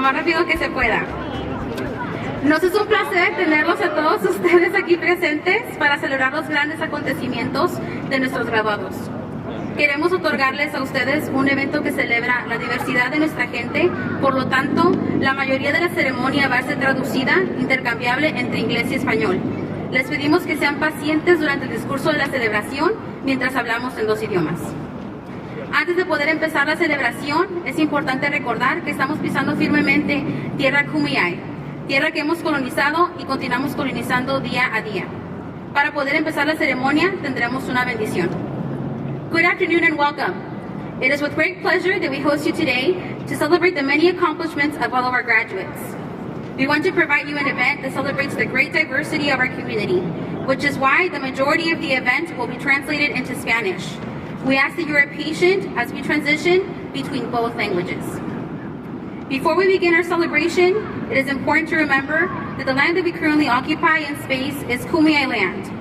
más rápido que se pueda. Nos es un placer tenerlos a todos ustedes aquí presentes para celebrar los grandes acontecimientos de nuestros graduados. Queremos otorgarles a ustedes un evento que celebra la diversidad de nuestra gente, por lo tanto, la mayoría de la ceremonia va a ser traducida, intercambiable entre inglés y español. Les pedimos que sean pacientes durante el discurso de la celebración mientras hablamos en dos idiomas. Antes de poder empezar la celebración, es importante recordar que estamos pisando firmemente tierra Kumeyaay, tierra que hemos colonizado y continuamos colonizando día a día. Para poder empezar la ceremonia, tendremos una bendición. Good afternoon and welcome. It is with great pleasure that we host you today to celebrate the many accomplishments of all of our graduates. We want to provide you an event that celebrates the great diversity of our community, which is why the majority of the event will be translated into Spanish. We ask that you are patient as we transition between both languages. Before we begin our celebration, it is important to remember that the land that we currently occupy in space is Kumeyaay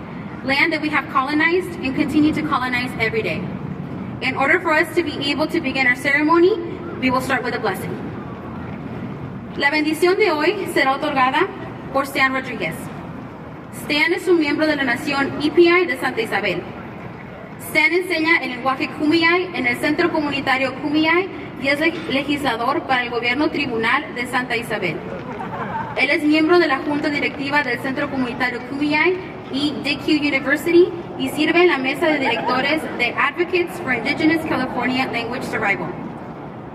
land that we have colonized and continue to colonize every day. In order for us to be able to begin our ceremony, we will start with a blessing. La bendición de hoy será otorgada por Stan Rodríguez. Stan es un miembro de la nación EPI de Santa Isabel. Stan enseña el lenguaje Kumeyaay en el Centro Comunitario Kumeyaay y es legislador para el Gobierno Tribunal de Santa Isabel. Él es miembro de la Junta Directiva del Centro Comunitario Kumeyaay y DQ University y sirve en la mesa de directores de Advocates for Indigenous California Language Survival.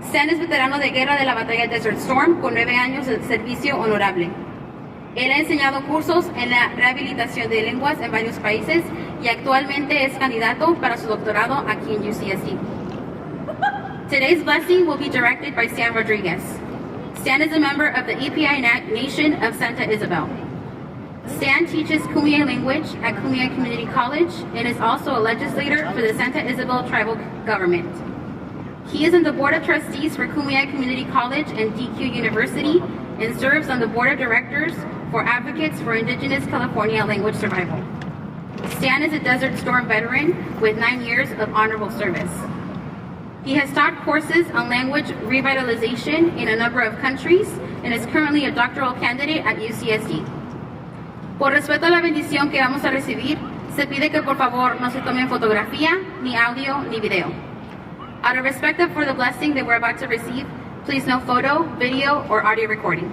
Stan es veterano de guerra de la batalla Desert Storm con 9 años de servicio honorable. Él ha enseñado cursos en la rehabilitación de lenguas en varios países y actualmente es candidato para su doctorado aquí en UCSD. Today's blessing will be directed by Stan Rodríguez. Stan is a member of the EPI Nation of Santa Isabel. Stan teaches Kumeyaay language at Kumeyaay Community College and is also a legislator for the Santa Isabel Tribal Government. He is on the Board of Trustees for Kumeyaay Community College and DQ University and serves on the Board of Directors for Advocates for Indigenous California Language Survival. Stan is a Desert Storm veteran with 9 years of honorable service. He has taught courses on language revitalization in a number of countries and is currently a doctoral candidate at UCSD. Por respeto a la bendición que vamos a recibir, se pide que por favor no se tomen fotografía, ni audio, ni video. Out of respect for the blessing that we're about to receive, please no photo, video, or audio recording.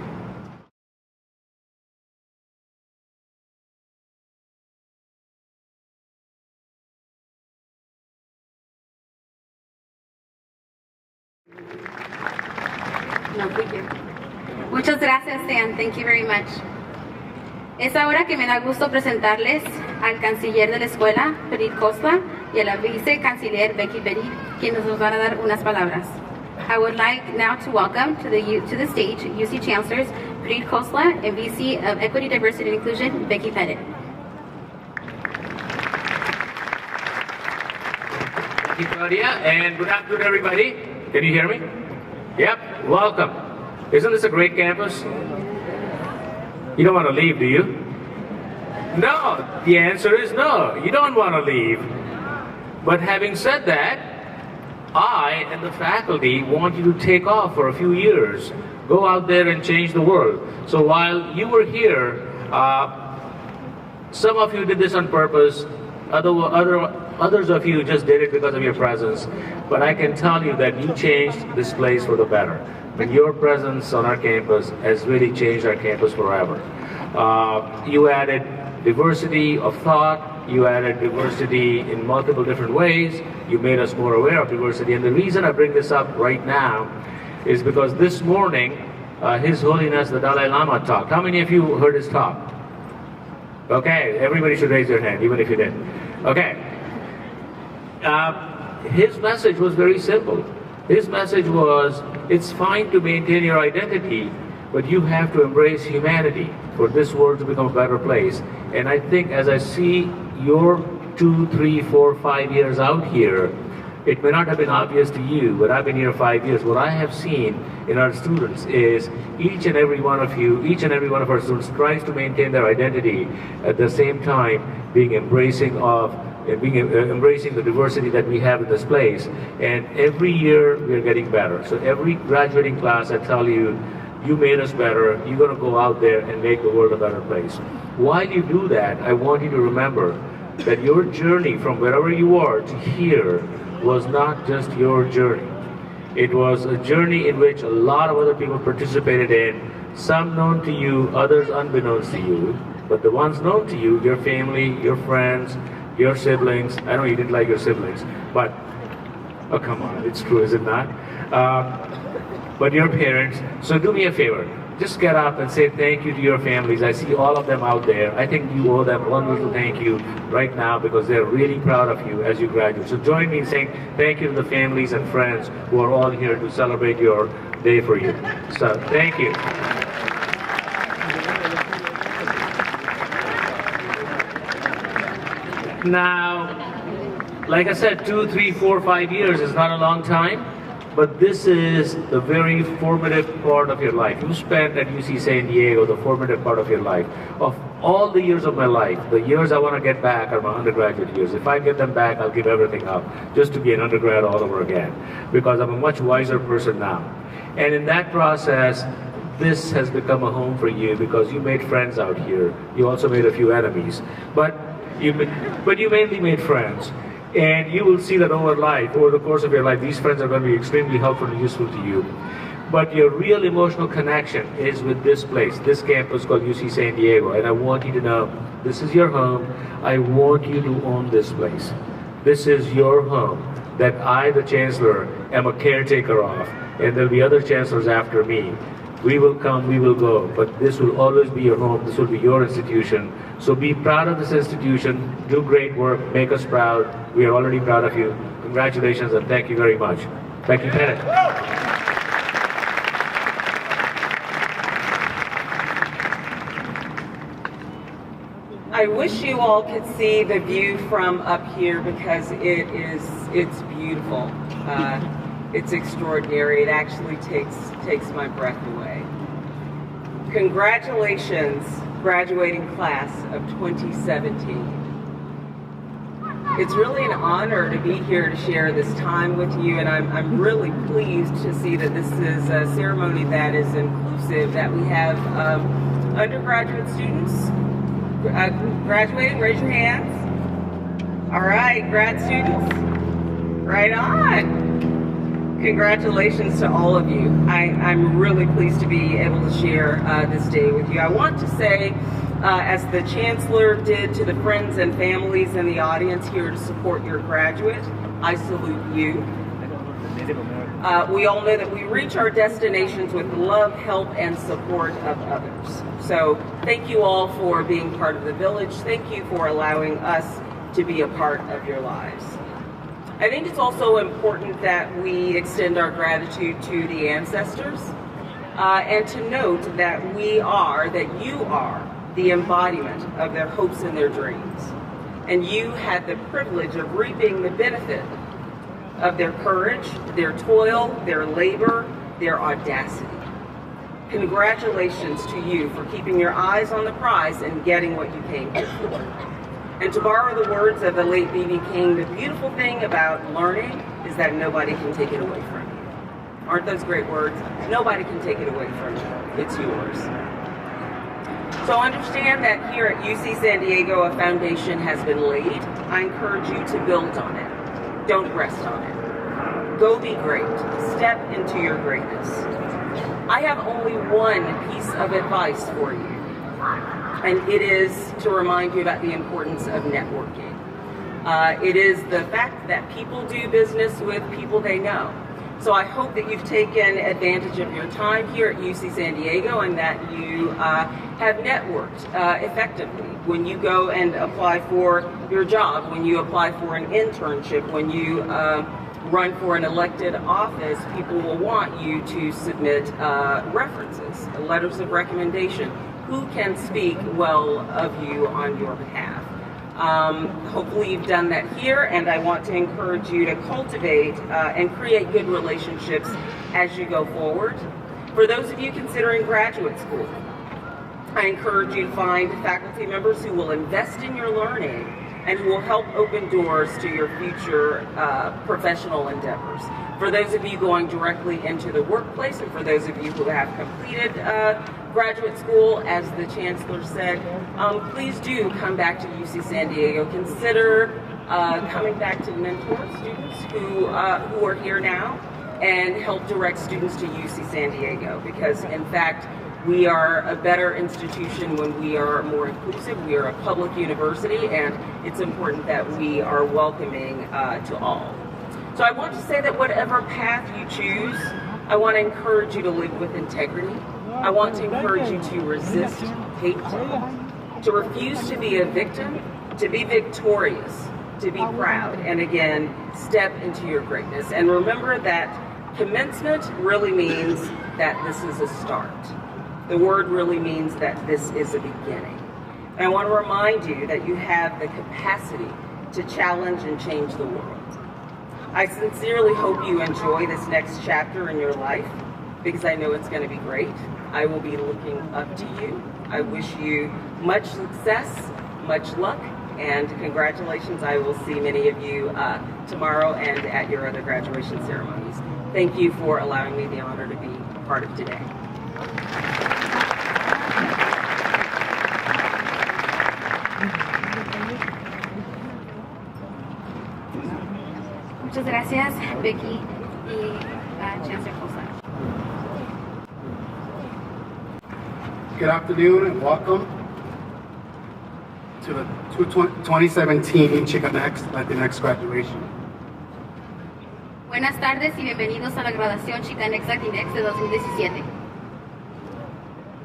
No, thank you. Muchas gracias, Stan. Thank you very much. Es ahora que me da gusto presentarles al canciller de la escuela, Perit Costa, y a la vicecanciller, Becky Petit, quienes nos van a dar unas palabras. I would like now to welcome to the stage UC Chancellors, Perit Costa and VC of Equity, Diversity, and Inclusion, Becky Petit. Thank you, Claudia, and good afternoon, everybody. Can you hear me? Yep, welcome. Isn't this a great campus? You don't want to leave, do you? No, the answer is no, you don't want to leave. But having said that, I and the faculty want you to take off for a few years. Go out there and change the world. So while you were here, some of you did this on purpose, others of you just did it because of your presence. But I can tell you that you changed this place for the better. And your presence on our campus has really changed our campus forever. You added diversity of thought, you added diversity in multiple different ways, you made us more aware of diversity. And the reason I bring this up right now is because this morning, His Holiness the Dalai Lama talked. How many of you heard his talk? Okay, everybody should raise their hand, even if you didn't. Okay. His message was very simple. His message was, it's fine to maintain your identity, but you have to embrace humanity for this world to become a better place. And I think as I see your 2, 3, 4, 5 years out here, it may not have been obvious to you, but I've been here 5 years. What I have seen in our students is each and every one of you, each and every one of our students tries to maintain their identity at the same time being embracing the diversity that we have in this place. And every year we're getting better. So every graduating class, I tell you, You made us better. You're going to go out there and make the world a better place. While you do that, I want you to remember that your journey from wherever you are to here was not just your journey. It was a journey in which a lot of other people participated in, some known to you, others unbeknownst to you. But the ones known to you, your family, your friends, your siblings. I know you didn't like your siblings, but, oh come on, it's true, is it not? But your parents. So do me a favor. Just get up and say thank you to your families. I see all of them out there. I think you owe them one little thank you right now because they're really proud of you as you graduate. So join me in saying thank you to the families and friends who are all here to celebrate your day for you. So thank you. Now, like I said, 2, 3, 4, 5 years is not a long time. But this is the very formative part of your life. You spent at UC San Diego the formative part of your life. Of all the years of my life, the years I want to get back are my undergraduate years. If I get them back, I'll give everything up just to be an undergrad all over again, because I'm a much wiser person now. And in that process, this has become a home for you because you made friends out here. You also made a few enemies, but you mainly made friends. And you will see that over the course of your life, these friends are going to be extremely helpful and useful to you. But your real emotional connection is with this place, this campus called UC San Diego. And I want you to know, this is your home. I want you to own this place. This is your home that I, the Chancellor, am a caretaker of. And there'll be other chancellors after me. We will come, we will go, but this will always be your home. This will be your institution. So be proud of this institution, do great work, make us proud. We are already proud of you. Congratulations and thank you very much. Thank you, Kenneth. I wish you all could see the view from up here because it's beautiful. It's extraordinary. It actually takes my breath away. Congratulations, graduating class of 2017. It's really an honor to be here to share this time with you, and I'm really pleased to see that this is a ceremony that is inclusive, that we have undergraduate students graduating. Raise your hands. All right, grad students, right on. Congratulations to all of you. I'm really pleased to be able to share this day with you. I want to say, as the Chancellor did to the friends and families in the audience here to support your graduate, I salute you. We all know that we reach our destinations with love, help, and support of others. So thank you all for being part of the village. Thank you for allowing us to be a part of your lives. I think it's also important that we extend our gratitude to the ancestors and to note that you are the embodiment of their hopes and their dreams. And you had the privilege of reaping the benefit of their courage, their toil, their labor, their audacity. Congratulations to you for keeping your eyes on the prize and getting what you came here for. And to borrow the words of the late B.B. King, the beautiful thing about learning is that nobody can take it away from you. Aren't those great words? Nobody can take it away from you. It's yours. So understand that here at UC San Diego, a foundation has been laid. I encourage you to build on it. Don't rest on it. Go be great. Step into your greatness. I have only one piece of advice for you. And it is to remind you about the importance of networking. It is the fact that people do business with people they know. So I hope that you've taken advantage of your time here at UC San Diego and that you have networked effectively when you go and apply for your job, when you apply for an internship, when you run for an elected office. People will want you to submit references, letters of recommendation. Who can speak well of you on your behalf? Hopefully you've done that here, and I want to encourage you to cultivate and create good relationships as you go forward. For those of you considering graduate school, I encourage you to find faculty members who will invest in your learning and who will help open doors to your future professional endeavors. For those of you going directly into the workplace, and for those of you who have completed graduate school, as the Chancellor said, please do come back to UC San Diego. Consider coming back to mentor students who are here now and help direct students to UC San Diego, because in fact, we are a better institution when we are more inclusive. We are a public university, and it's important that we are welcoming to all. So I want to say that whatever path you choose, I want to encourage you to live with integrity. I want to encourage you to resist hate, to refuse to be a victim, to be victorious, to be proud, and again, step into your greatness. And remember that commencement really means that this is a start. The word really means that this is a beginning. And I want to remind you that you have the capacity to challenge and change the world. I sincerely hope you enjoy this next chapter in your life, because I know it's going to be great. I will be looking up to you. I wish you much success, much luck, and congratulations. I will see many of you tomorrow and at your other graduation ceremonies. Thank you for allowing me the honor to be part of today. Muchas gracias, Becky y Chancellor. Good afternoon and welcome to the 2017 Xicanx Latinx Graduation. Buenas tardes y bienvenidos a la graduación Xicanx Latinx de 2017.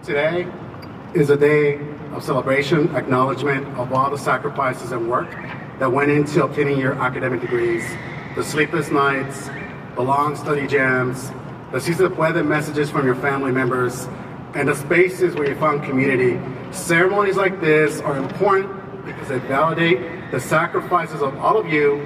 Today is a day of celebration, acknowledgement of all the sacrifices and work that went into obtaining your academic degrees, the sleepless nights, the long study jams, the si se puede messages from your family members, and the spaces where you found community. Ceremonies like this are important because they validate the sacrifices of all of you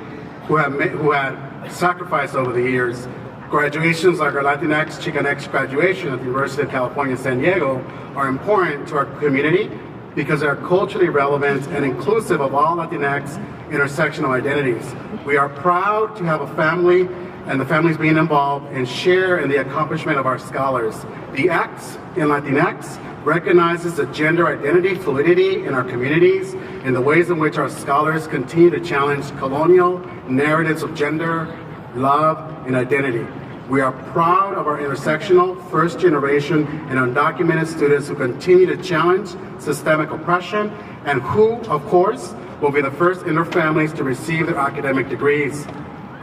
who had sacrificed over the years. Graduations like our Latinx Xicanx graduation at the University of California, San Diego are important to our community because they're culturally relevant and inclusive of all Latinx intersectional identities. We are proud to have a family and the families being involved and share in the accomplishment of our scholars. The X in Latinx recognizes the gender identity fluidity in our communities and the ways in which our scholars continue to challenge colonial narratives of gender, love, and identity. We are proud of our intersectional, first generation, and undocumented students who continue to challenge systemic oppression and who, of course, will be the first in their families to receive their academic degrees.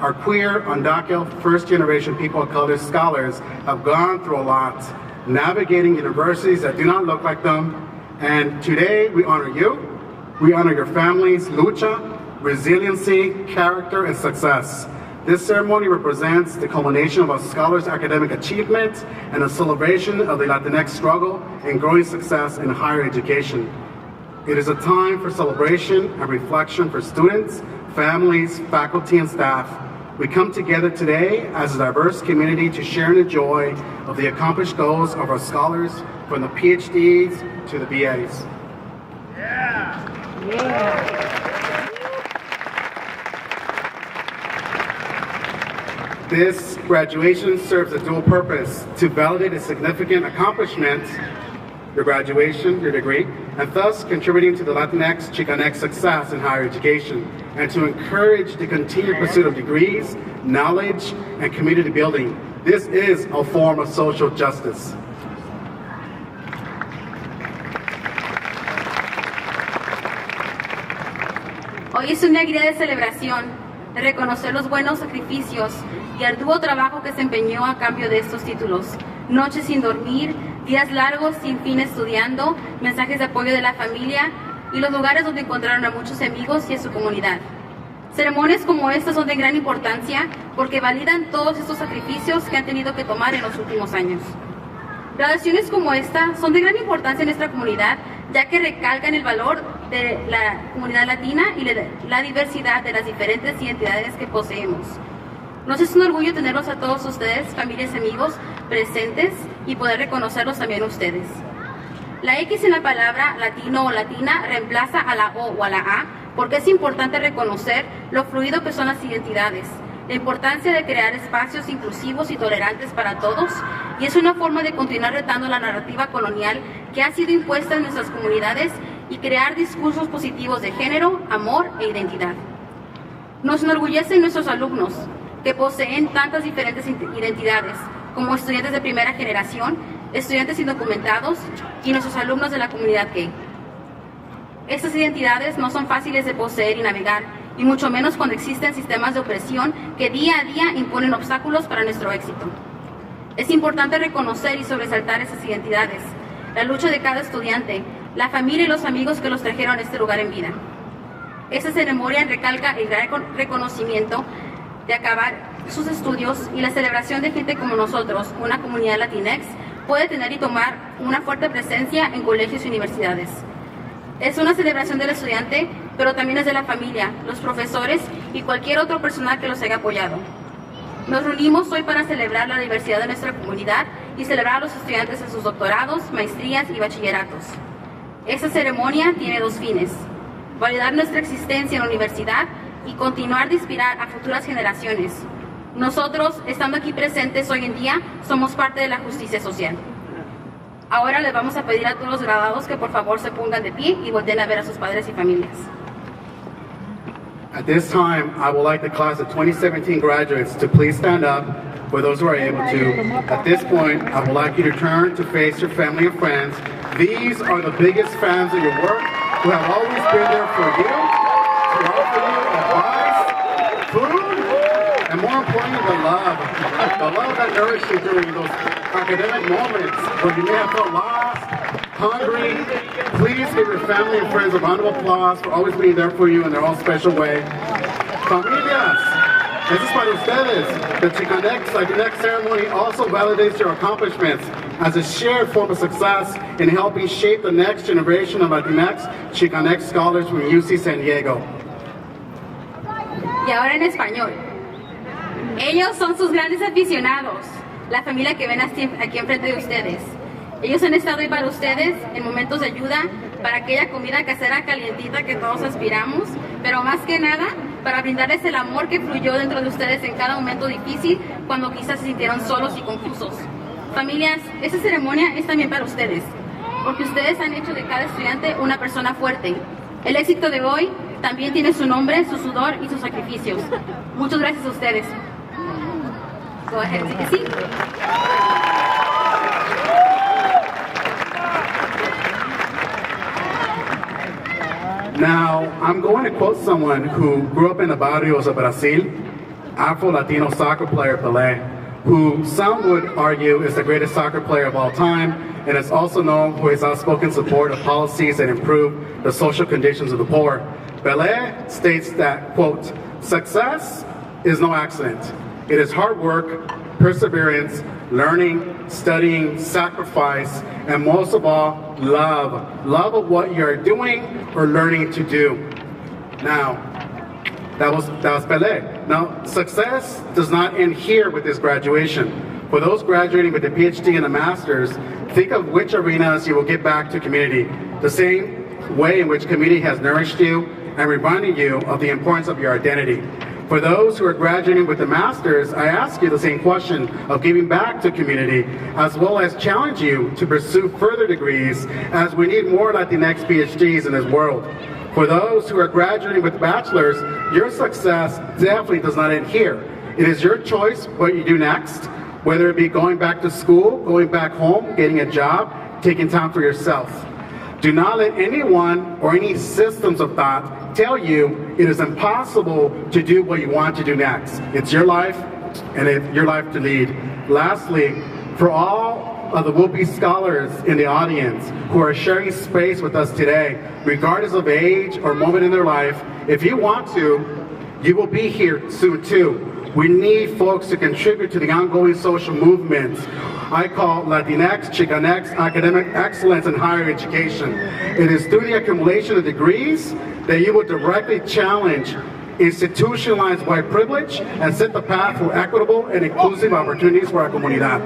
Our queer, undocumented, first generation people of color scholars have gone through a lot, navigating universities that do not look like them, and today we honor you, we honor your families' lucha, resiliency, character, and success. This ceremony represents the culmination of a scholar's academic achievement and a celebration of the Latinx struggle and growing success in higher education. It is a time for celebration and reflection for students, families, faculty, and staff. We come together today as a diverse community to share in the joy of the accomplished goals of our scholars from the PhDs to the BAs. This graduation serves a dual purpose: to validate a significant accomplishment, your graduation, your degree, and thus contributing to the Latinx Xicanx success in higher education, and to encourage the continued pursuit of degrees, knowledge, and community building. This is a form of social justice. Hoy es un día de celebración, de reconocer los buenos sacrificios y arduo trabajo que se empeñó a cambio de estos títulos. Noches sin dormir, días largos sin fin estudiando, mensajes de apoyo de la familia y los lugares donde encontraron a muchos amigos y a su comunidad. Ceremonias como estas son de gran importancia porque validan todos estos sacrificios que han tenido que tomar en los últimos años. Graduaciones como esta son de gran importancia en nuestra comunidad, ya que recalcan el valor de la comunidad latina y la diversidad de las diferentes identidades que poseemos. Nos es un orgullo tenerlos a todos ustedes, familias y amigos, presentes y poder reconocerlos también a ustedes. La X en la palabra latino o latina reemplaza a la O o a la A porque es importante reconocer lo fluido que son las identidades, la importancia de crear espacios inclusivos y tolerantes para todos, y es una forma de continuar retando la narrativa colonial que ha sido impuesta en nuestras comunidades y crear discursos positivos de género, amor e identidad. Nos enorgullecen nuestros alumnos, que poseen tantas diferentes identidades, como estudiantes de primera generación, estudiantes indocumentados y nuestros alumnos de la comunidad gay. Estas identidades no son fáciles de poseer y navegar, y mucho menos cuando existen sistemas de opresión que día a día imponen obstáculos para nuestro éxito. Es importante reconocer y sobresaltar esas identidades, la lucha de cada estudiante, la familia y los amigos que los trajeron a este lugar en vida. Esta ceremonia recalca el gran reconocimiento de acabar sus estudios y la celebración de gente como nosotros, una comunidad latinx, puede tener y tomar una fuerte presencia en colegios y universidades. Es una celebración del estudiante, pero también es de la familia, los profesores y cualquier otro personal que los haya apoyado. Nos reunimos hoy para celebrar la diversidad de nuestra comunidad y celebrar a los estudiantes en sus doctorados, maestrías y bachilleratos. Esta ceremonia tiene dos fines: validar nuestra existencia en la universidad y continuar de inspirar a futuras generaciones. Nosotros, estando aquí presentes hoy en día, somos parte de la justicia social. Ahora les vamos a pedir a todos los graduados que por favor se pongan de pie y volteen a ver a sus padres y familias. At this time, I would like the class of 2017 graduates to please stand up for those who are able to. At this point, I would like you to turn to face your family and friends. These are the biggest fans of your work who have always been there for you, to offer you advice, food, and more importantly, the love that nourished you during those academic moments when you may have felt lost, hungry. Please give your family and friends a round of applause for always being there for you in their own special way. Familias, eso es para ustedes. The Xicanx Latinx ceremony also validates your accomplishments as a shared form of success in helping shape the next generation of Latinx Xicanx scholars from UC San Diego. Y ahora en español. Ellos son sus grandes aficionados, la familia que ven aquí enfrente de ustedes. Ellos han estado ahí para ustedes en momentos de ayuda, para aquella comida casera calientita que todos aspiramos, pero más que nada para brindarles el amor que fluyó dentro de ustedes en cada momento difícil, cuando quizás se sintieron solos y confusos. Familias, esta ceremonia es también para ustedes, porque ustedes han hecho de cada estudiante una persona fuerte. El éxito de hoy también tiene su nombre, su sudor y sus sacrificios. Muchas gracias a ustedes. Go ahead, take a seat. Now, I'm going to quote someone who grew up in the barrios of Brazil, Afro-Latino soccer player Pelé, who some would argue is the greatest soccer player of all time, and is also known for his outspoken support of policies that improve the social conditions of the poor. Pelé states that, quote, "Success is no accident. It is hard work, perseverance, learning, studying, sacrifice, and most of all, love. Love of what you're doing or learning to do." Now, that was Pelé. Now, success does not end here with this graduation. For those graduating with a PhD and a master's, think of which arenas you will get back to community. The same way in which community has nourished you and reminded you of the importance of your identity. For those who are graduating with a master's, I ask you the same question of giving back to community, as well as challenge you to pursue further degrees, as we need more Latinx PhDs in this world. For those who are graduating with bachelor's, your success definitely does not end here. It is your choice what you do next, whether it be going back to school, going back home, getting a job, taking time for yourself. Do not let anyone or any systems of thought tell you it is impossible to do what you want to do next. It's your life, and it's your life to lead. Lastly, for all of the will-be scholars in the audience who are sharing space with us today, regardless of age or moment in their life, if you want to, you will be here soon too. We need folks to contribute to the ongoing social movements I call Latinx, Xicanx, academic excellence in higher education. It is through the accumulation of degrees that you will directly challenge institutionalized white privilege and set the path for equitable and inclusive opportunities for our comunidad.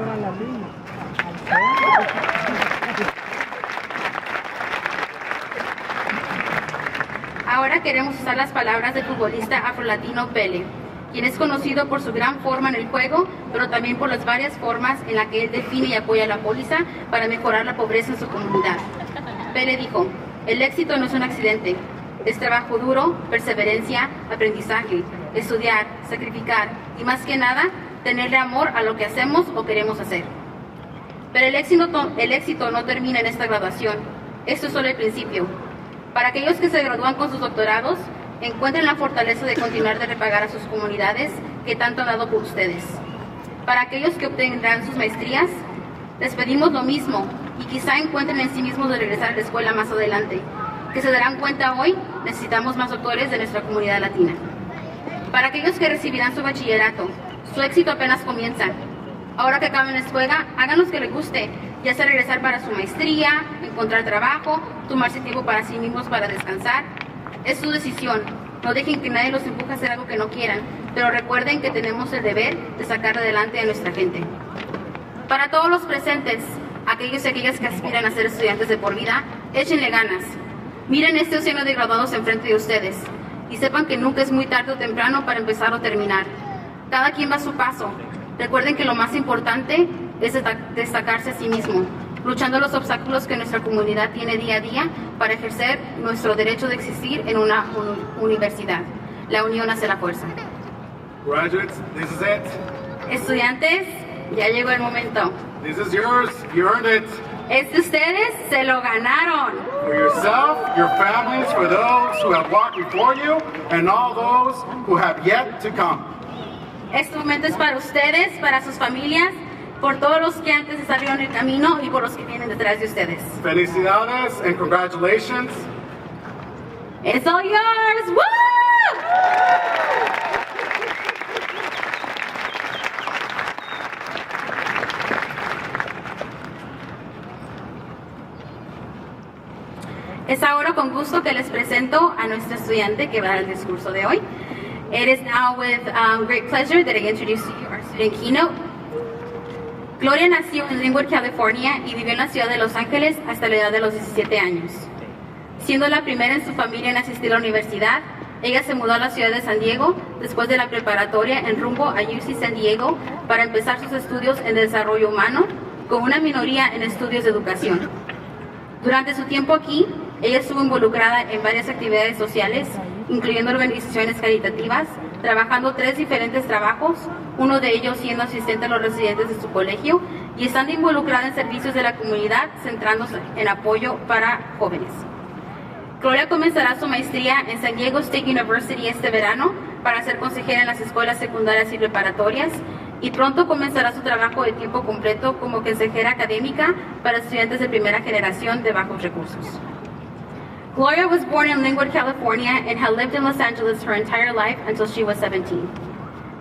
Ahora queremos usar las palabras del futbolista afrolatino Pele, quien es conocido por su gran forma en el juego, pero también por las varias formas en las que él define y apoya la póliza para mejorar la pobreza en su comunidad. Pele dijo: el éxito no es un accidente, es trabajo duro, perseverancia, aprendizaje, estudiar, sacrificar y más que nada, tenerle amor a lo que hacemos o queremos hacer. Pero el éxito no termina en esta graduación, esto es solo el principio. Para aquellos que se gradúan con sus doctorados, encuentren la fortaleza de continuar de repagar a sus comunidades que tanto han dado por ustedes. Para aquellos que obtendrán sus maestrías, les pedimos lo mismo y quizá encuentren en sí mismos de regresar a la escuela más adelante, que se darán cuenta hoy necesitamos más doctores de nuestra comunidad latina. Para aquellos que recibirán su bachillerato, su éxito apenas comienza. Ahora que acaben la escuela, hagan lo que les guste, ya sea regresar para su maestría, encontrar trabajo, tomarse tiempo para sí mismos para descansar. Es su decisión. No dejen que nadie los empuje a hacer algo que no quieran, pero recuerden que tenemos el deber de sacar adelante a nuestra gente. Para todos los presentes, aquellos y aquellas que aspiran a ser estudiantes de por vida, échenle ganas. Miren este océano de graduados enfrente de ustedes y sepan que nunca es muy tarde o temprano para empezar o terminar. Cada quien va a su paso. Recuerden que lo más importante es destacarse a sí mismo, luchando los obstáculos que nuestra comunidad tiene día a día para ejercer nuestro derecho de existir en una universidad. La unión hace la fuerza. Graduates, this is it. Estudiantes, ya llegó el momento. This is yours. You earned it. Es de ustedes, se lo ganaron. For yourself, your families, for those who have walked before you, and all those who have yet to come. Este momento es para ustedes, para sus familias, por todos los que antes salieron el camino y por los que vienen detrás de ustedes. Felicidades and congratulations. It's all yours. Woo! Es ahora con gusto que les presento a nuestra estudiante que va a dar el discurso de hoy. It is now with great pleasure that I introduce to you our student Keynote. Gloria nació en Linwood, California y vivió en la ciudad de Los Ángeles hasta la edad de los 17 años. Siendo la primera en su familia en asistir a la universidad, ella se mudó a la ciudad de San Diego después de la preparatoria en rumbo a UC San Diego para empezar sus estudios en desarrollo humano con una minoría en estudios de educación. Durante su tiempo aquí, ella estuvo involucrada en varias actividades sociales, incluyendo organizaciones caritativas, trabajando 3 diferentes trabajos, uno de ellos siendo asistente a los residentes de su colegio, y estando involucrada en servicios de la comunidad, centrándose en apoyo para jóvenes. Gloria comenzará su maestría en San Diego State University este verano para ser consejera en las escuelas secundarias y preparatorias, y pronto comenzará su trabajo de tiempo completo como consejera académica para estudiantes de primera generación de bajos recursos. Gloria was born in Linwood, California, and had lived in Los Angeles her entire life until she was 17.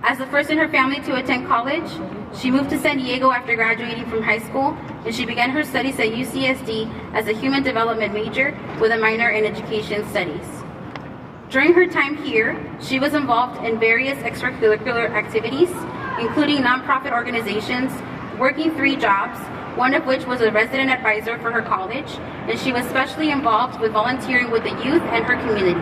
As the first in her family to attend college, she moved to San Diego after graduating from high school, and she began her studies at UCSD as a human development major with a minor in education studies. During her time here, she was involved in various extracurricular activities, including nonprofit organizations, working 3 jobs, one of which was a resident advisor for her college, and she was especially involved with volunteering with the youth and her community.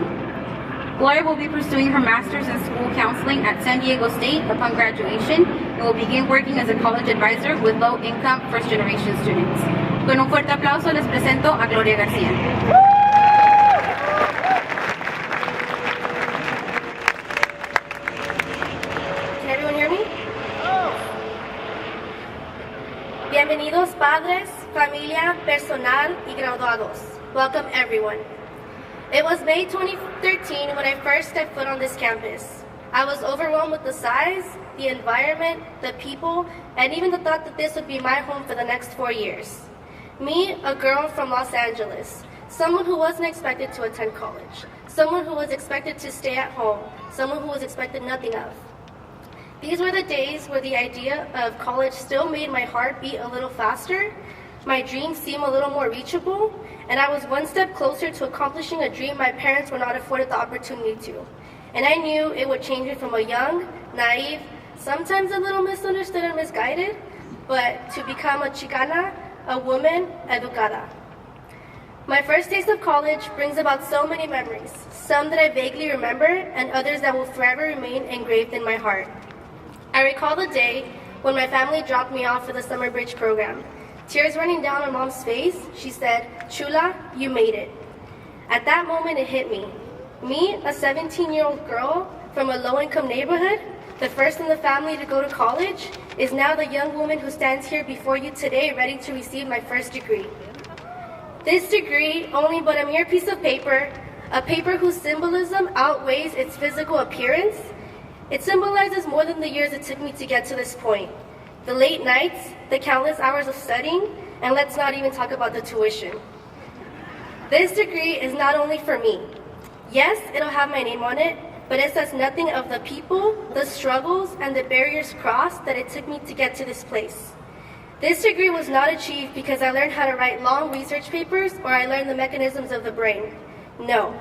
Gloria will be pursuing her master's in school counseling at San Diego State upon graduation and will begin working as a college advisor with low-income first-generation students. Con un fuerte aplauso les presento a Gloria García. Can everyone hear me? Bienvenidos padres, familia, personal y graduados. Welcome everyone. It was May 2013 when I first stepped foot on this campus. I was overwhelmed with the size, the environment, the people, and even the thought that this would be my home for the next 4 years. Me, a girl from Los Angeles, someone who wasn't expected to attend college, someone who was expected to stay at home, someone who was expected nothing of. These were the days where the idea of college still made my heart beat a little faster, my dreams seem a little more reachable, and I was one step closer to accomplishing a dream my parents were not afforded the opportunity to. And I knew it would change me from a young, naive, sometimes a little misunderstood and misguided, but to become a Chicana, a woman educada. My first taste of college brings about so many memories, some that I vaguely remember and others that will forever remain engraved in my heart. I recall the day when my family dropped me off for the summer bridge program. Tears running down my mom's face, she said, "Chula, you made it." At that moment, it hit me. Me, a 17-year-old girl from a low-income neighborhood, the first in the family to go to college, is now the young woman who stands here before you today ready to receive my first degree. This degree, only but a mere piece of paper, a paper whose symbolism outweighs its physical appearance, it symbolizes more than the years it took me to get to this point. The late nights, the countless hours of studying, and let's not even talk about the tuition. This degree is not only for me. Yes, it'll have my name on it, but it says nothing of the people, the struggles, and the barriers crossed that it took me to get to this place. This degree was not achieved because I learned how to write long research papers or I learned the mechanisms of the brain. No.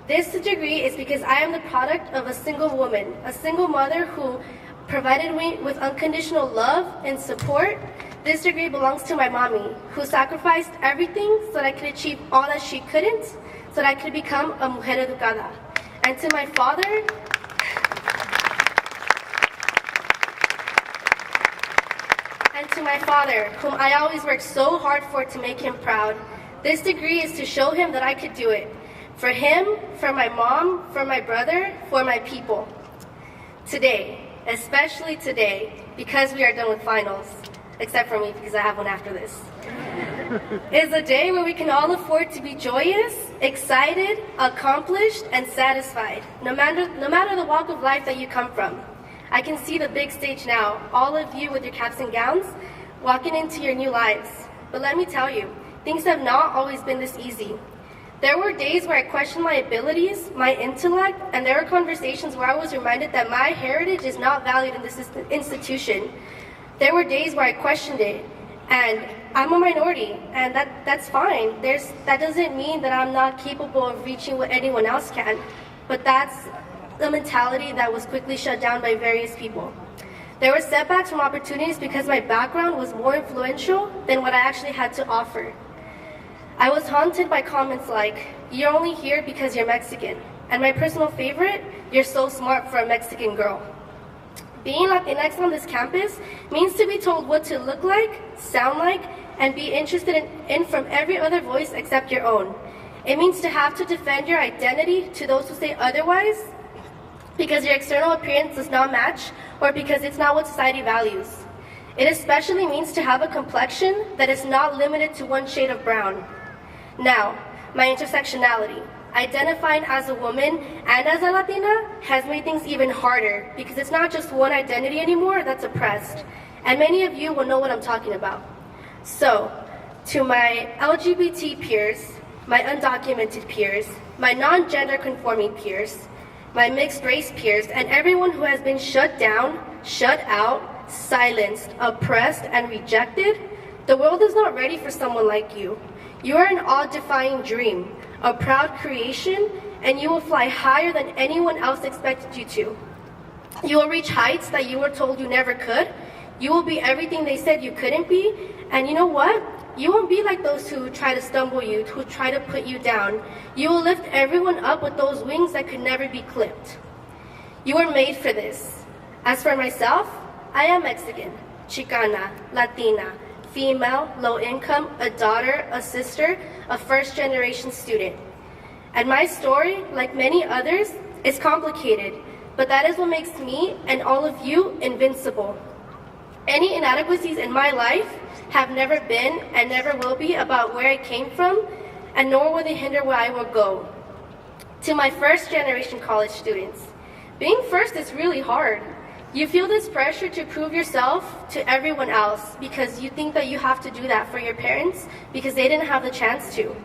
This degree is because I am the product of a single woman, a single mother who provided me with unconditional love and support. This degree belongs to my mommy, who sacrificed everything so that I could achieve all that she couldn't, so that I could become a mujer educada. And to my father, whom I always worked so hard for to make him proud, this degree is to show him that I could do it. For him, for my mom, for my brother, for my people. Today, especially today, because we are done with finals, except for me because I have one after this, is a day where we can all afford to be joyous, excited, accomplished, and satisfied, no matter the walk of life that you come from. I can see the big stage now, all of you with your caps and gowns, walking into your new lives. But let me tell you, things have not always been this easy. There were days where I questioned my abilities, my intellect, and there were conversations where I was reminded that my heritage is not valued in this institution. There were days where I questioned it, and I'm a minority, and that's fine. That doesn't mean that I'm not capable of reaching what anyone else can, but that's the mentality that was quickly shut down by various people. There were setbacks from opportunities because my background was more influential than what I actually had to offer. I was haunted by comments like, "You're only here because you're Mexican," and my personal favorite, "You're so smart for a Mexican girl." Being Latinx on this campus means to be told what to look like, sound like, and be interested in from every other voice except your own. It means to have to defend your identity to those who say otherwise, because your external appearance does not match, or because it's not what society values. It especially means to have a complexion that is not limited to one shade of brown. Now, my intersectionality, identifying as a woman and as a Latina, has made things even harder, because it's not just one identity anymore that's oppressed, and many of you will know what I'm talking about. So, to my LGBT peers, my undocumented peers, my non-gender conforming peers, my mixed race peers, and everyone who has been shut down, shut out, silenced, oppressed, and rejected, the world is not ready for someone like you. You are an awe-defying dream, a proud creation, and you will fly higher than anyone else expected you to. You will reach heights that you were told you never could. You will be everything they said you couldn't be, and you know what? You won't be like those who try to stumble you, who try to put you down. You will lift everyone up with those wings that could never be clipped. You were made for this. As for myself, I am Mexican, Chicana, Latina, female, low income, a daughter, a sister, a first-generation student. And my story, like many others, is complicated, but that is what makes me and all of you invincible. Any inadequacies in my life have never been and never will be about where I came from, and nor will they hinder where I will go. To my first-generation college students, being first is really hard. You feel this pressure to prove yourself to everyone else because you think that you have to do that for your parents because they didn't have the chance to.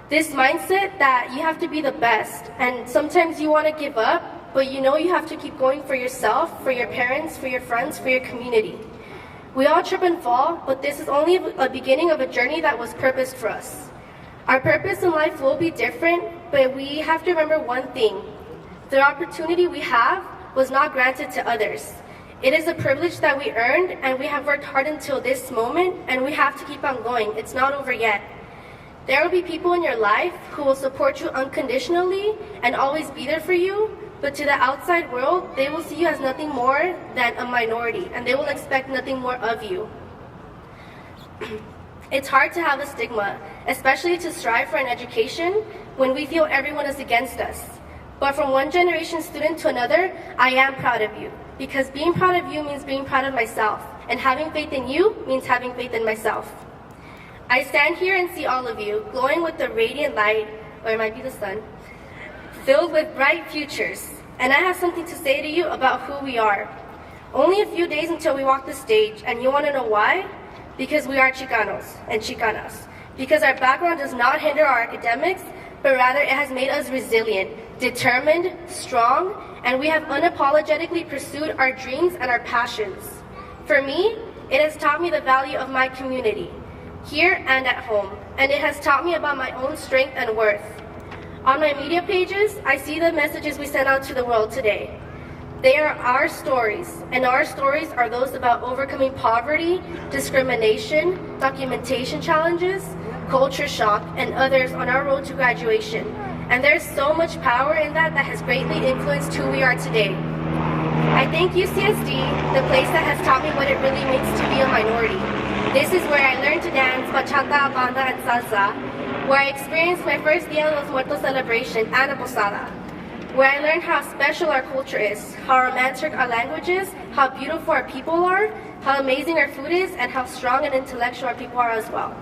This mindset that you have to be the best, and sometimes you want to give up, but you know you have to keep going for yourself, for your parents, for your friends, for your community. We all trip and fall, but this is only a beginning of a journey that was purposed for us. Our purpose in life will be different, but we have to remember one thing. The opportunity we have was not granted to others. It is a privilege that we earned, and we have worked hard until this moment, and we have to keep on going. It's not over yet. There will be people in your life who will support you unconditionally and always be there for you, but to the outside world, they will see you as nothing more than a minority, and they will expect nothing more of you. It's hard to have a stigma, especially to strive for an education when we feel everyone is against us. But from one generation student to another, I am proud of you, because being proud of you means being proud of myself, and having faith in you means having faith in myself. I stand here and see all of you, glowing with the radiant light, or it might be the sun, filled with bright futures. And I have something to say to you about who we are. Only a few days until we walk the stage, and you want to know why? Because we are Chicanos and Chicanas. Because our background does not hinder our academics, but rather it has made us resilient, determined, strong, and we have unapologetically pursued our dreams and our passions. For me, it has taught me the value of my community, here and at home, and it has taught me about my own strength and worth. On my media pages, I see the messages we send out to the world today. They are our stories, and our stories are those about overcoming poverty, discrimination, documentation challenges, culture shock, and others on our road to graduation. And there's so much power in that has greatly influenced who we are today. I thank UCSD, the place that has taught me what it really means to be a minority. This is where I learned to dance bachata, banda, and salsa, where I experienced my first Dia de los Muertos celebration and a posada, where I learned how special our culture is, how romantic our language is, how beautiful our people are, how amazing our food is, and how strong and intellectual our people are as well.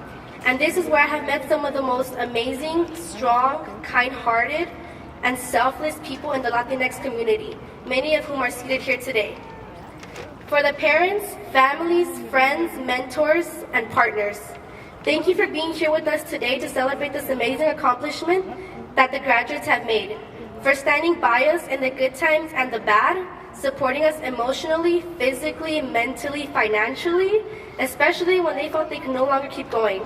And this is where I have met some of the most amazing, strong, kind-hearted, and selfless people in the Latinx community, many of whom are seated here today. For the parents, families, friends, mentors, and partners, thank you for being here with us today to celebrate this amazing accomplishment that the graduates have made, for standing by us in the good times and the bad, supporting us emotionally, physically, mentally, financially, especially when they felt they could no longer keep going.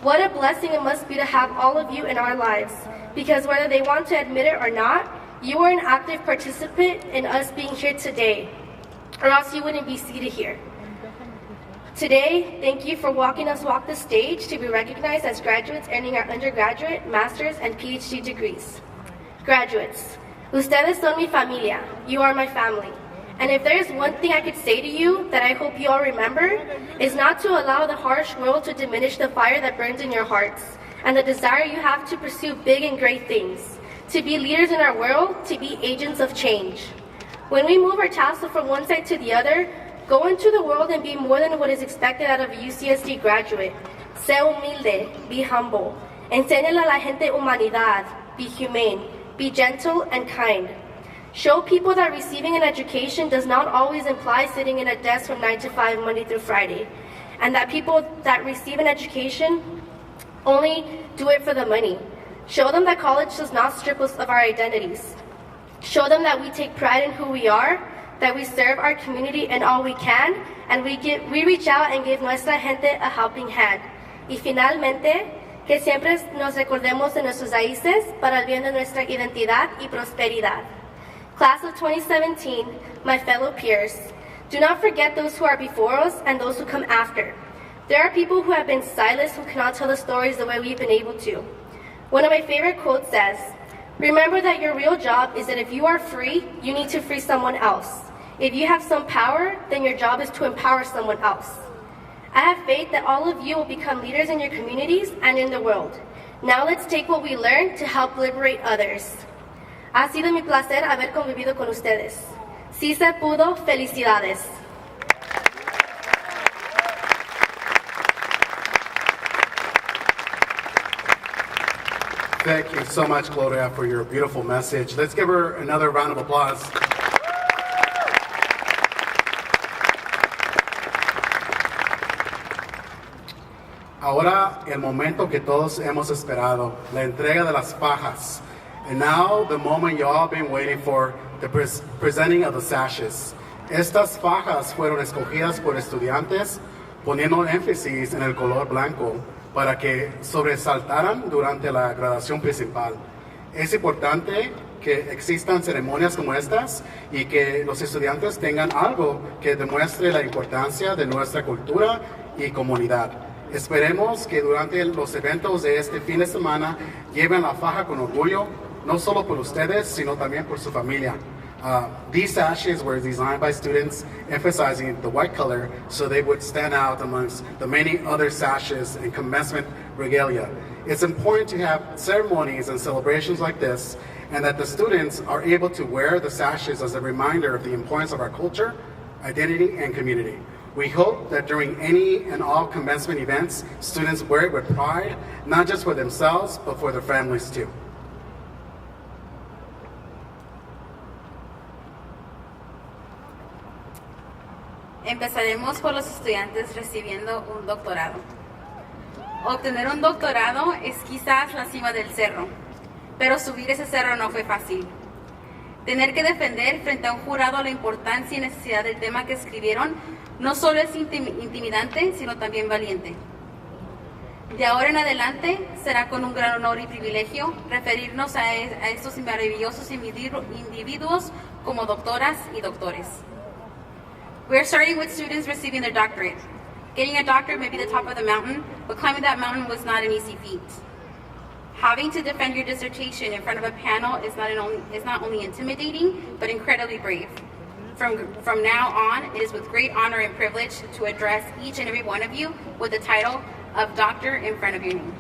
What a blessing it must be to have all of you in our lives, because whether they want to admit it or not, you are an active participant in us being here today, or else you wouldn't be seated here. Today, thank you for walking us walk the stage to be recognized as graduates earning our undergraduate, master's, and PhD degrees. Graduates, ustedes son mi familia, you are my family. And if there is one thing I could say to you that I hope you all remember, is not to allow the harsh world to diminish the fire that burns in your hearts, and the desire you have to pursue big and great things, to be leaders in our world, to be agents of change. When we move our tassel from one side to the other, go into the world and be more than what is expected out of a UCSD graduate. Sé humilde, be humble. Enséñale a la gente humanidad, be humane, be gentle and kind. Show people that receiving an education does not always imply sitting in a desk from 9 to 5 Monday through Friday, and that people that receive an education only do it for the money. Show them that college does not strip us of our identities. Show them that we take pride in who we are, that we serve our community in all we can, and we reach out and give nuestra gente a helping hand. Y finalmente, que siempre nos recordemos de nuestras raíces para el bien de nuestra identidad y prosperidad. Class of 2017, my fellow peers, do not forget those who are before us and those who come after. There are people who have been silenced who cannot tell the stories the way we've been able to. One of my favorite quotes says, "Remember that your real job is that if you are free, you need to free someone else. If you have some power, then your job is to empower someone else." I have faith that all of you will become leaders in your communities and in the world. Now let's take what we learned to help liberate others. Ha sido mi placer haber convivido con ustedes. Si se pudo, felicidades. Thank you so much, Gloria, for your beautiful message. Let's give her another round of applause. Ahora el momento que todos hemos esperado, la entrega de las fajas. And now the moment you all been waiting for, the presenting of the sashes. Estas fajas fueron escogidas por estudiantes poniendo énfasis en el color blanco para que sobresaltaran durante la graduación principal. Es importante que existan ceremonias como estas y que los estudiantes tengan algo que demuestre la importancia de nuestra cultura y comunidad. Esperemos que durante los eventos de este fin de semana lleven la faja con orgullo, no solo por ustedes, sino también por su familia. These sashes were designed by students emphasizing the white color so they would stand out amongst the many other sashes and commencement regalia. It's important to have ceremonies and celebrations like this, and that the students are able to wear the sashes as a reminder of the importance of our culture, identity, and community. We hope that during any and all commencement events, students wear it with pride, not just for themselves, but for their families too. Empezaremos por los estudiantes recibiendo un doctorado. Obtener un doctorado es quizás la cima del cerro, pero subir ese cerro no fue fácil. Tener que defender frente a un jurado la importancia y necesidad del tema que escribieron no solo es intimidante, sino también valiente. De ahora en adelante será con un gran honor y privilegio referirnos a estos maravillosos individuos como doctoras y doctores. We're starting with students receiving their doctorate. Getting a doctorate may be the top of the mountain, but climbing that mountain was not an easy feat. Having to defend your dissertation in front of a panel is not only intimidating, but incredibly brave. From now on, it is with great honor and privilege to address each and every one of you with the title of Doctor in front of your name.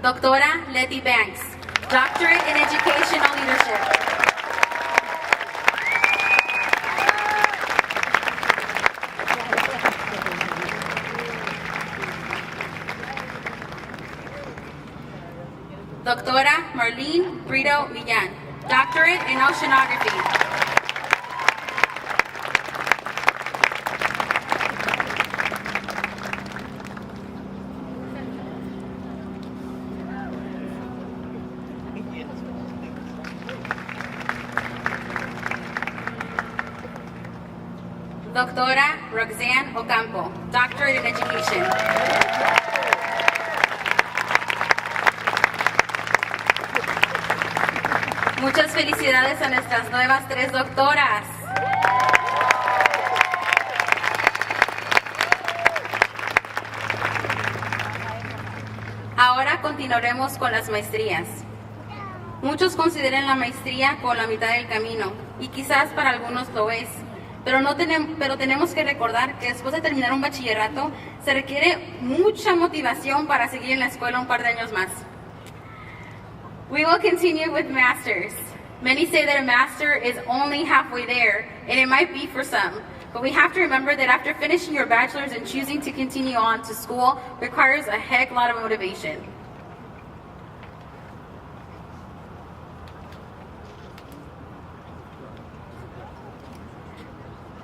Doctora Letty Banks, Doctorate in Educational Leadership. Doctora Marlene Brito Millan, Doctorate in Oceanography. Doctora Roxanne Ocampo, Doctorate in Education. Muchas felicidades a nuestras nuevas 3 doctoras. Ahora continuaremos con las maestrías. Muchos consideran la maestría como la mitad del camino, y quizás para algunos lo es. Pero tenemos que recordar que después de terminar un bachillerato se requiere mucha motivación para seguir en la escuela un par de años más. We will continue with masters. Many say that a master is only halfway there, and it might be for some. But we have to remember that after finishing your bachelor's and choosing to continue on to school requires a heck lot of motivation.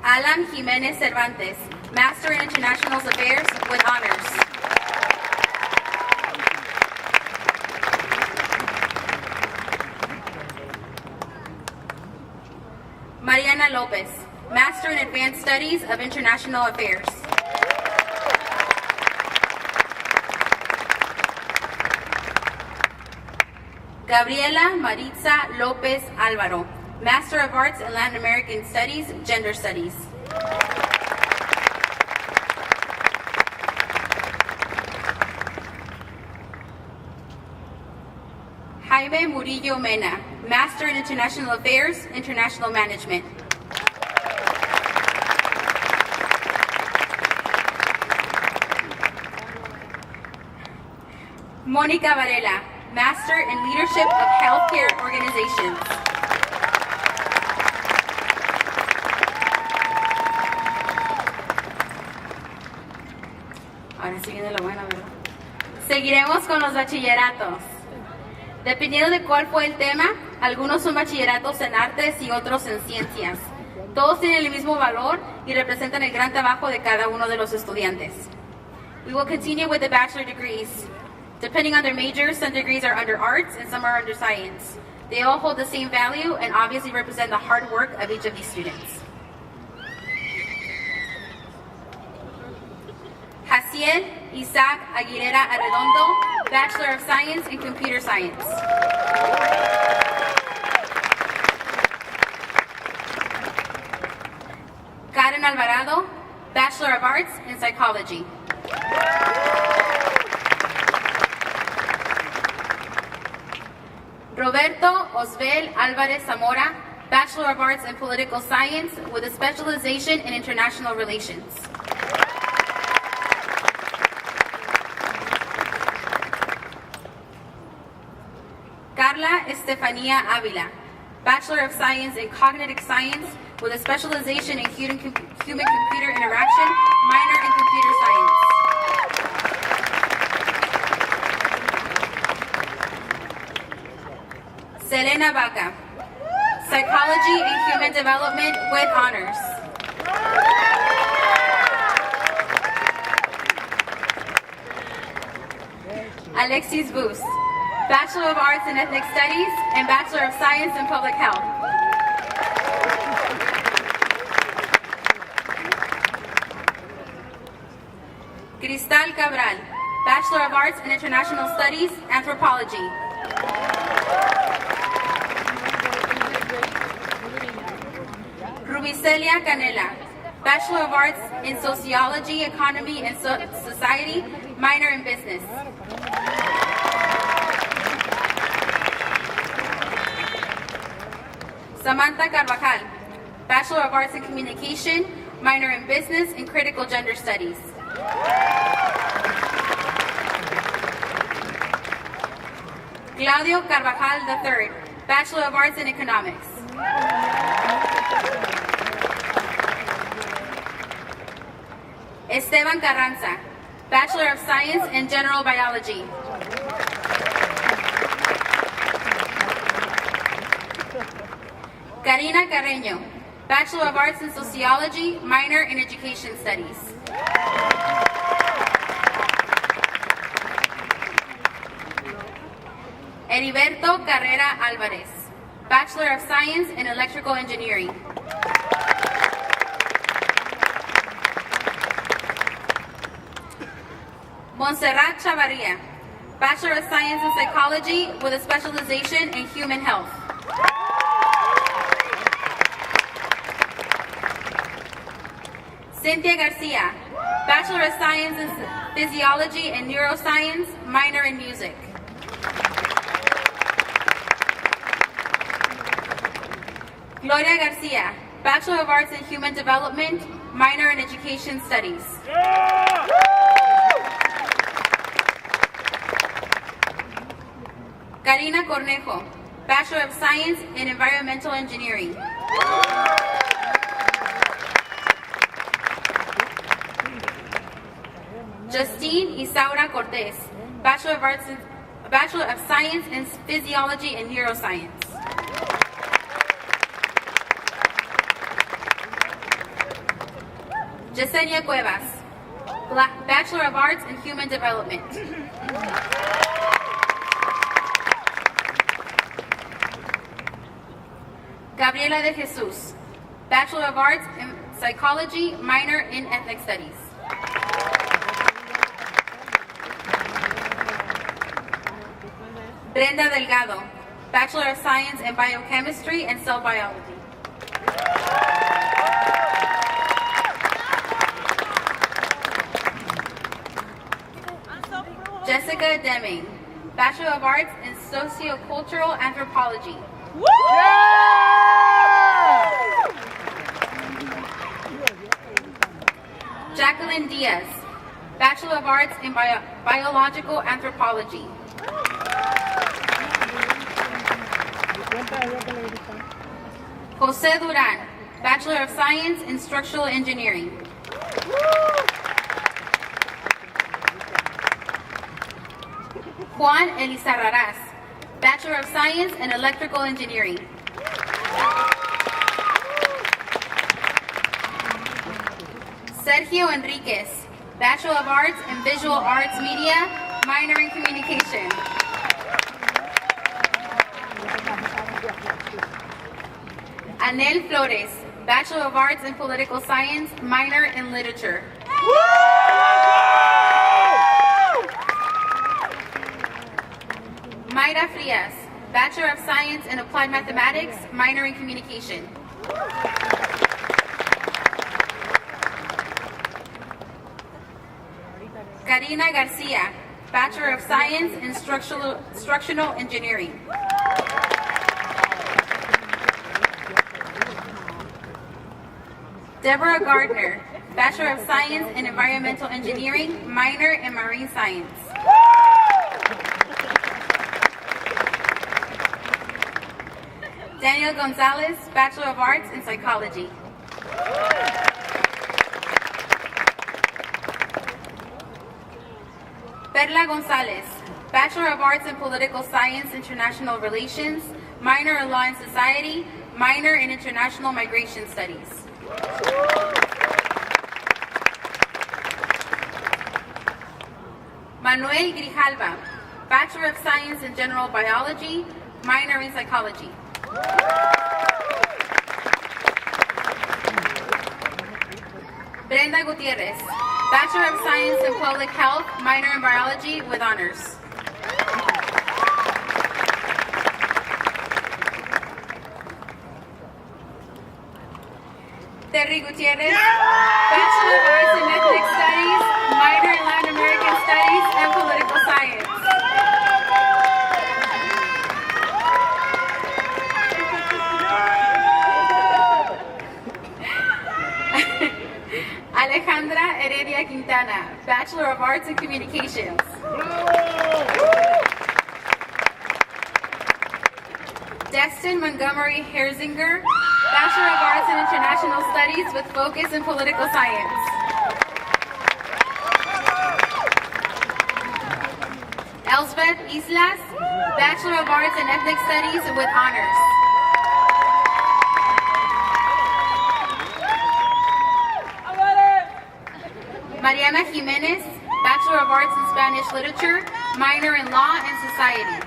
Alan Jimenez Cervantes, Master in International Affairs with honors. Mariana Lopez, Master in Advanced Studies of International Affairs. Gabriela Maritza Lopez Álvaro, Master of Arts in Latin American Studies, Gender Studies. Jaime Murillo Mena, Master in International Affairs, International Management. Mónica Varela, Master in Leadership of Healthcare Organizations. Ahora sí viene lo bueno, ¿verdad? Seguiremos con los bachilleratos. Dependiendo de cuál fue el tema, algunos son bachilleratos en artes y otros en ciencias. Todos tienen el mismo valor y representan el gran trabajo de cada uno de los estudiantes. We will continue with the bachelor degrees. Depending on their majors, some degrees are under arts and some are under science. They all hold the same value and obviously represent the hard work of each of these students. Jaciel Isaac Aguilera Arredondo, Bachelor of Science in Computer Science. Alvarado, Bachelor of Arts in Psychology. Roberto Osvel Alvarez Zamora, Bachelor of Arts in Political Science with a specialization in International Relations. Carla Estefanía Avila, Bachelor of Science in Cognitive Science with a specialization in human-computer interaction, minor in computer science. Selena Vaca, Psychology and Human Development with honors. Alexis Bus, Bachelor of Arts in Ethnic Studies and Bachelor of Science in Public Health. Cristal Cabral, Bachelor of Arts in International Studies, Anthropology. Rubicelia Canela, Bachelor of Arts in Sociology, Economy, and Society, minor in Business. Samantha Carvajal, Bachelor of Arts in Communication, minor in Business and Critical Gender Studies. Claudio Carvajal III, Bachelor of Arts in Economics. Esteban Carranza, Bachelor of Science in General Biology. Karina Carreño, Bachelor of Arts in Sociology, minor in Education Studies. Heriberto Carrera Alvarez, Bachelor of Science in Electrical Engineering. Montserrat Chavarria, Bachelor of Science in Psychology with a specialization in Human Health. Cynthia Garcia, Bachelor of Science in Physiology and Neuroscience, minor in Music. Gloria Garcia, Bachelor of Arts in Human Development, minor in Education Studies. Karina Cornejo, Bachelor of Science in Environmental Engineering. Justine Isaura Cortez, Bachelor of Science in Physiology and Neuroscience. Yesenia Cuevas, Bachelor of Arts in Human Development. Gabriela de Jesus, Bachelor of Arts in Psychology, minor in Ethnic Studies. Brenda Delgado, Bachelor of Science in Biochemistry and Cell Biology. Jessica Deming, Bachelor of Arts in Sociocultural Anthropology. Jacqueline Diaz, Bachelor of Arts in Biological Anthropology. Jose Duran, Bachelor of Science in Structural Engineering. Juan Elizarraraz, Bachelor of Science in Electrical Engineering. Sergio Enriquez, Bachelor of Arts in Visual Arts Media, minor in Communication. Anel Flores, Bachelor of Arts in Political Science, minor in Literature. Mayra Frias, Bachelor of Science in Applied Mathematics, minor in Communication. Karina Garcia, Bachelor of Science in Structural Engineering. Deborah Gardner, Bachelor of Science in Environmental Engineering, minor in Marine Science. Daniel Gonzalez, Bachelor of Arts in Psychology. Perla Gonzalez, Bachelor of Arts in Political Science, International Relations, minor in Law and Society, minor in International Migration Studies. Manuel Grijalva, Bachelor of Science in General Biology, minor in Psychology. Brenda Gutierrez, Bachelor of Science in Public Health, minor in Biology with honors. Terry Gutierrez, Bachelor of Arts in Ethnic Studies, minor in Latin American Studies and Political Science. Alejandra Heredia Quintana, Bachelor of Arts in Communications. Destin Montgomery Herzinger, Bachelor of Arts in International Studies with focus in Political Science. Elsbeth Islas, Bachelor of Arts in Ethnic Studies with honors. Mariana Jimenez, Bachelor of Arts in Spanish Literature, minor in Law and Society.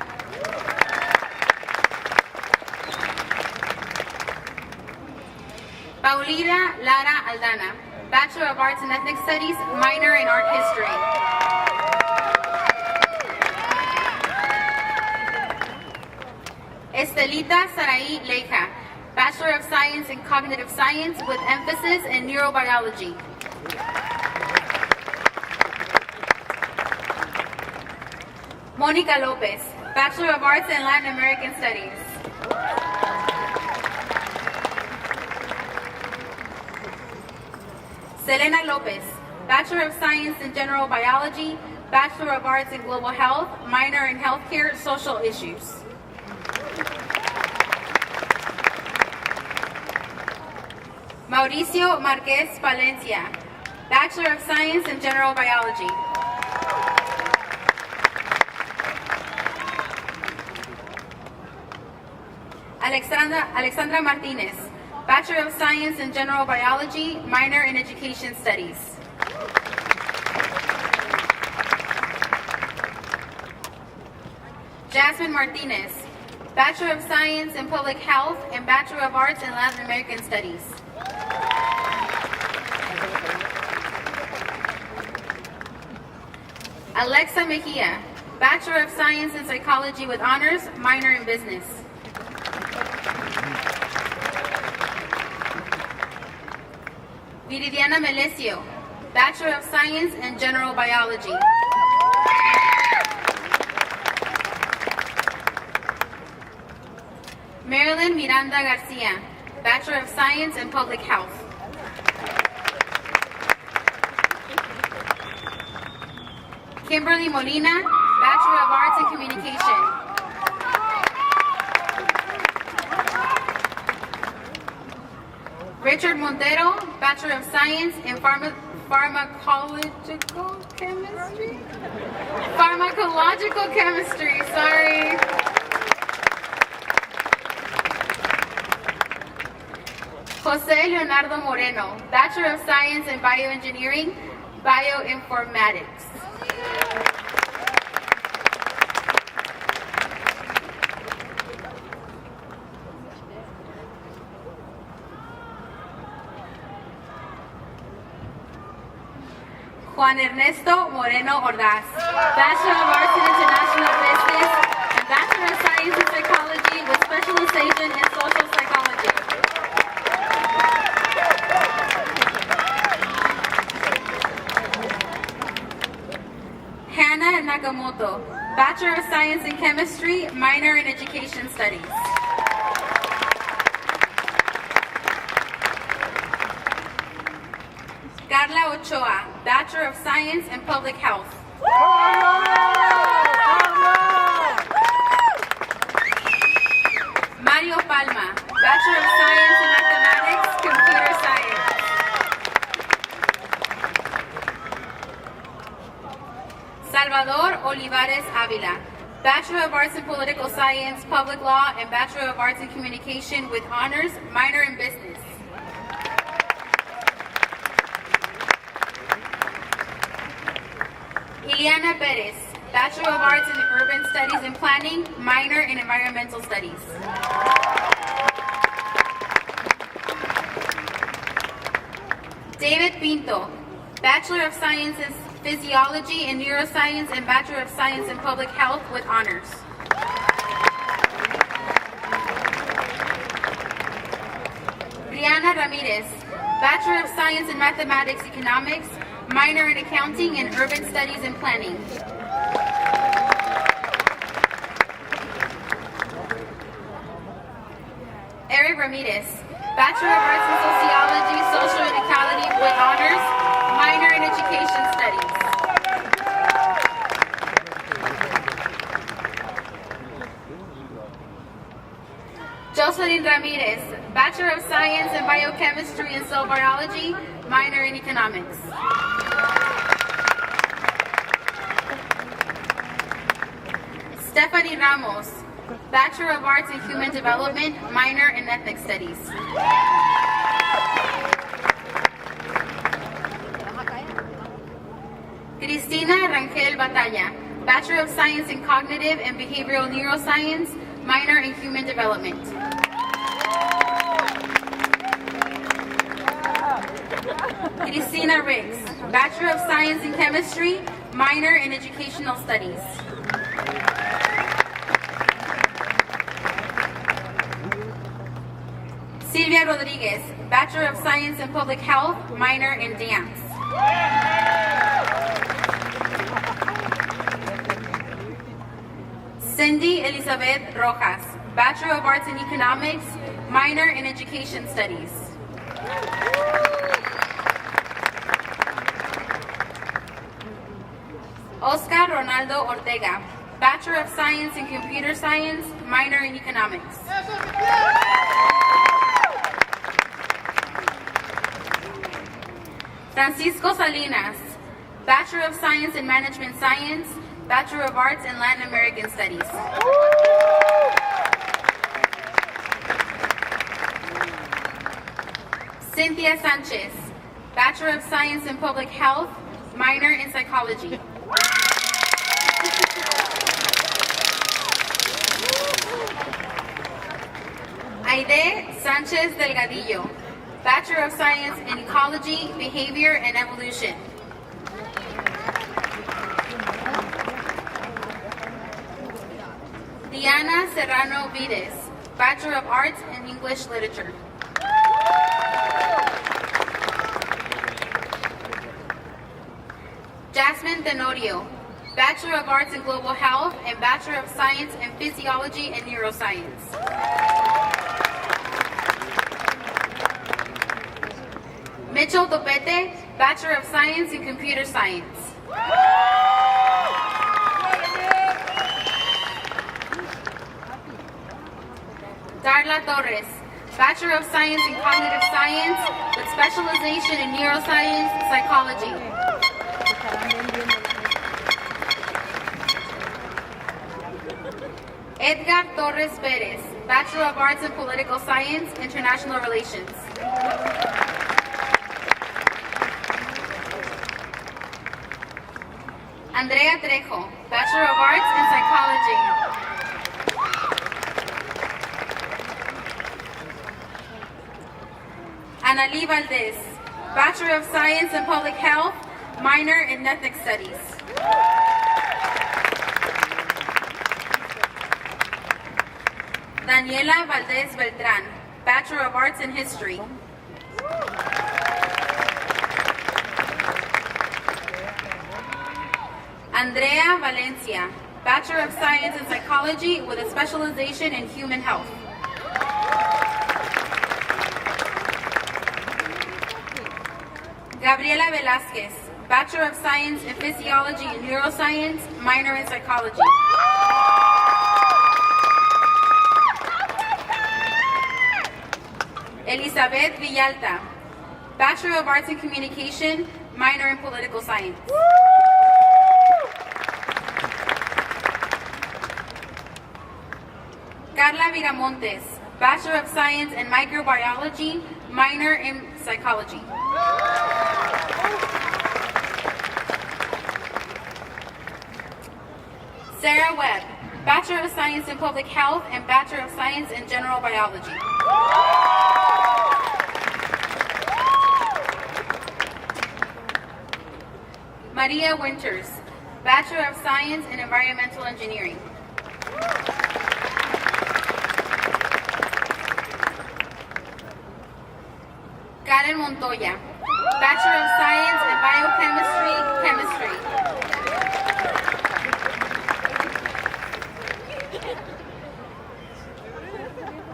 Paulina Lara Aldana, Bachelor of Arts in Ethnic Studies, minor in Art History. Estelita Sarai Leija, Bachelor of Science in Cognitive Science with emphasis in Neurobiology. Monica Lopez, Bachelor of Arts in Latin American Studies. Selena Lopez, Bachelor of Science in General Biology, Bachelor of Arts in Global Health, minor in Healthcare Social Issues. Mauricio Marquez Palencia, Bachelor of Science in General Biology. Alexandra Martinez, Bachelor of Science in General Biology, minor in Education Studies. Jasmine Martinez, Bachelor of Science in Public Health and Bachelor of Arts in Latin American Studies. Alexa Mejia, Bachelor of Science in Psychology with honors, minor in Business. Viridiana Melesio, Bachelor of Science in General Biology. Marilyn Miranda Garcia, Bachelor of Science in Public Health. Kimberly Molina, Bachelor of Arts in Communication. Richard Montero, Bachelor of Science in Pharmacological Chemistry? Pharmacological Chemistry, sorry. Jose Leonardo Moreno, Bachelor of Science in Bioengineering, Bioinformatics. Juan Ernesto Moreno Ordaz, Bachelor of Arts in International Business and Bachelor of Science in Psychology with specialization in Social Psychology. Hannah Nakamoto, Bachelor of Science in Chemistry, minor in Education Studies. Carla Ochoa, Bachelor of Science in Public Health. Mario Palma, Bachelor of Science in Mathematics, Computer Science. Salvador Olivares Avila, Bachelor of Arts in Political Science, Public Law, and Bachelor of Arts in Communication with honors, minor in Business. Ileana Perez, Bachelor of Arts in Urban Studies and Planning, minor in Environmental Studies. David Pinto, Bachelor of Science in Physiology and Neuroscience and Bachelor of Science in Public Health with honors. Brianna Ramirez, Bachelor of Science in Mathematics, Economics, minor in Accounting and Urban Studies and Planning. Eric Ramirez, Bachelor of Arts in Sociology, Social Inequality with honors, minor in Education Studies. Jocelyn Ramirez, Bachelor of Science in Biochemistry and Cell Biology, minor in Economics. Stephanie Ramos, Bachelor of Arts in Human Development, minor in Ethnic Studies. Cristina Rangel Batalla, Bachelor of Science in Cognitive and Behavioral Neuroscience, minor in Human Development. Cristina Riggs, Bachelor of Science in Chemistry, minor in Educational Studies. Silvia Rodriguez, Bachelor of Science in Public Health, minor in Dance. Cindy Elizabeth Rojas, Bachelor of Arts in Economics, minor in Education Studies. Oscar Ronaldo Ortega, Bachelor of Science in Computer Science, minor in Economics. Francisco Salinas, Bachelor of Science in Management Science, Bachelor of Arts in Latin American Studies. Cynthia Sanchez, Bachelor of Science in Public Health, minor in Psychology. Aide Sanchez Delgadillo, Bachelor of Science in Ecology, Behavior, and Evolution. Diana Serrano Vides, Bachelor of Arts in English Literature. Jasmine Tenorio, Bachelor of Arts in Global Health and Bachelor of Science in Physiology and Neuroscience. Mitchell Topete, Bachelor of Science in Computer Science. Darla Torres, Bachelor of Science in Cognitive Science with specialization in Neuroscience Psychology. Edgar Torres Perez, Bachelor of Arts in Political Science, International Relations. Andrea Trejo, Bachelor of Arts in Psychology. Annalie Valdez, Bachelor of Science in Public Health, minor in Ethnic Studies. Daniela Valdez Beltran, Bachelor of Arts in History. Andrea Valencia, Bachelor of Science in Psychology with a specialization in Human Health. Gabriela Velázquez, Bachelor of Science in Physiology and Neuroscience, minor in Psychology. Elizabeth Villalta, Bachelor of Arts in Communication, minor in Political Science. Carla Viramontes, Bachelor of Science in Microbiology, minor in Psychology. Sarah Webb, Bachelor of Science in Public Health and Bachelor of Science in General Biology. Maria Winters, Bachelor of Science in Environmental Engineering. Karen Montoya, Bachelor of Science in Biochemistry, Chemistry.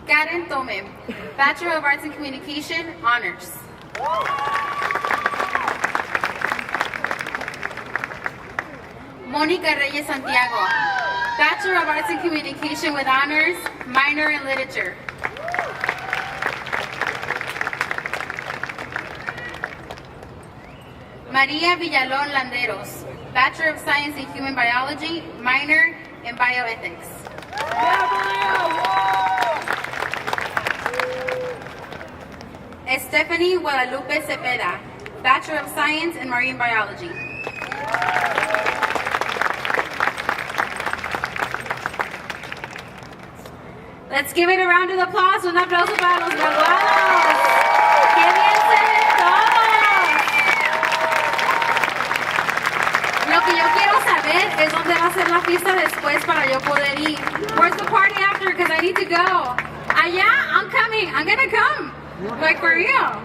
Karen Tome, Bachelor of Arts in Communication, Honors. Mónica Reyes Santiago, Bachelor of Arts in Communication with Honors, minor in Literature. María Villalón Landeros, Bachelor of Science in Human Biology, minor in Bioethics. Stephanie Guadalupe Cepeda, Bachelor of Science in Marine Biology. Let's give it a round of applause. Un aplauso para los graduados. ¡Qué bien se ven todos! Lo que yo quiero saber es dónde va a ser la fiesta después para yo poder ir. Where's the party after? Because I need to go. Allá, I'm coming. I'm gonna come. Like for real.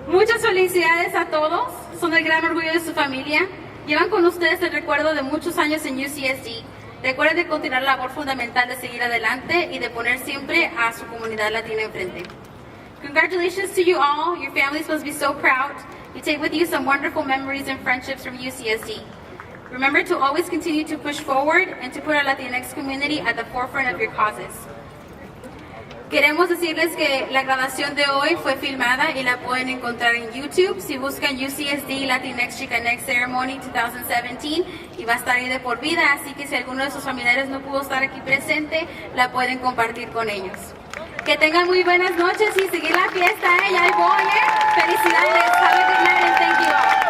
Muchas felicidades a todos. Son el gran orgullo de su familia. Llevan con ustedes el recuerdo de muchos años en UCSD. Recuerden de continuar la labor fundamental de seguir adelante y de poner siempre a su comunidad latina enfrente. Congratulations to you all. Your families must be so proud. You take with you some wonderful memories and friendships from UCSD. Remember to always continue to push forward and to put our Latinx community at the forefront of your causes. Queremos decirles que la graduación de hoy fue filmada y la pueden encontrar en YouTube si buscan UCSD Latinx Xicanx Ceremony 2017 y va a estar ahí de por vida, así que si alguno de sus familiares no pudo estar aquí presente, la pueden compartir con ellos. Que tengan muy buenas noches y seguir la fiesta, ya voy, Felicidades, have a good night and thank you all.